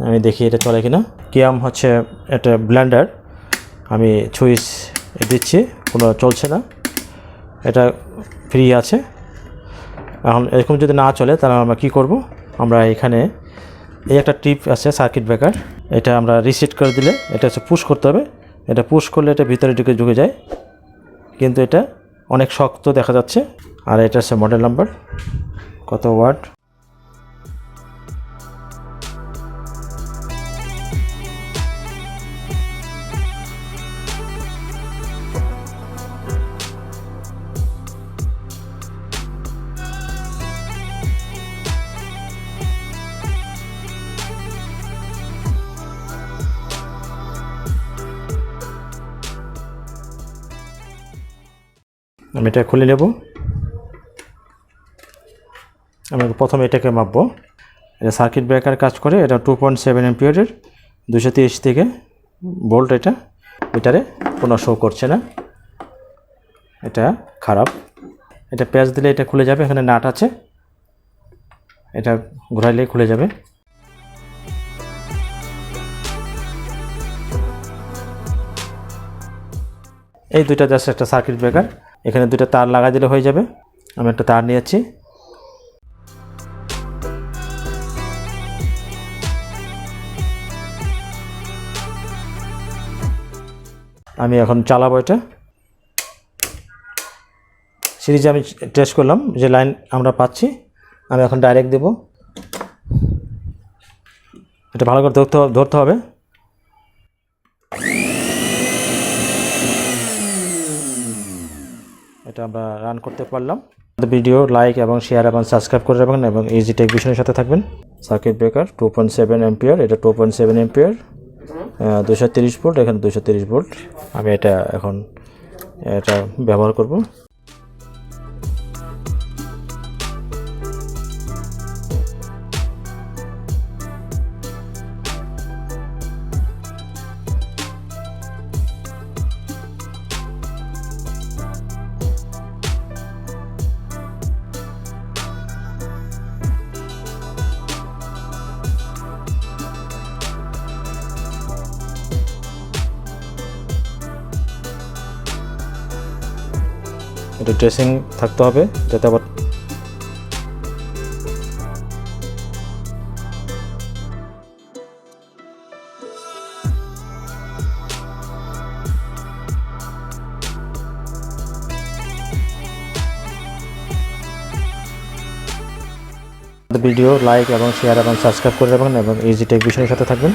আমি দেখি এটা চলে কিনা। কিয়াম হচ্ছে এটা ব্লেন্ডার, আমি সুইচ দিচ্ছি, কোনো চলছে না, এটা ফ্রি আছে। এখন এরকম যদি না চলে তাহলে আমরা কী করব, আমরা এখানে এই একটা টিপ আছে সার্কিট ব্রেকার, এটা আমরা রিসেট করে দিলে এটা হচ্ছে পুশ করতে হবে। এটা পুশ করলে এটা ভিতরে ঢুকে যায়, কিন্তু এটা অনেক শক্ত দেখা যাচ্ছে। আর এটা হচ্ছে মডেল নাম্বার, কত ওয়াট। আমি এটা খুলে নেব। আমি প্রথমে এটাকে মাপবো। এটা সার্কিট ব্রেকার কাজ করে, এটা 2.7 এম্পিয়ারের 230 থেকে ভোল্ট। এটা মিটারে কোনো শো করছে না, এটা খারাপ। এটা প্যাচ দিলে এটা খুলে যাবে, এখানে নাট আছে, এটা ঘোরাইলে খুলে যাবে। এই দুইটা জাস্ট একটা সার্কিট ব্রেকার, এখানে দুইটা তার লাগাই দিলে হয়ে যাবে। আমি একটা তার নিয়েছি, আমি এখন চালাবো এটা। সিরিজে আমি টেস্ট করলাম যে লাইন আমরা পাচ্ছি। আমি এখন ডাইরেক্ট দেব, এটা ভালো করে ধরতে হবে। এটা আমরা রান করতে পারলাম। ভিডিও লাইক এবং শেয়ার এবং সাবস্ক্রাইব করে রাখবেন এবং ইজি টেক ভিশনের সাথে থাকবেন। সার্কিট ব্রেকার 2.7 এম্পিয়ার, এটা 2.7 এম্পিয়ার, 230 ভোল্ট, এখানে 230 ভোল্ট। আমি এটা এখন এটা ব্যবহার করব। এটা ড্রেসিং থাকতে হবে যাতে আবার ভিডিও লাইক এবং শেয়ার এবং সাবস্ক্রাইব করে রাখবেন এবং ইজি টেক ভিশনের সাথে থাকবেন।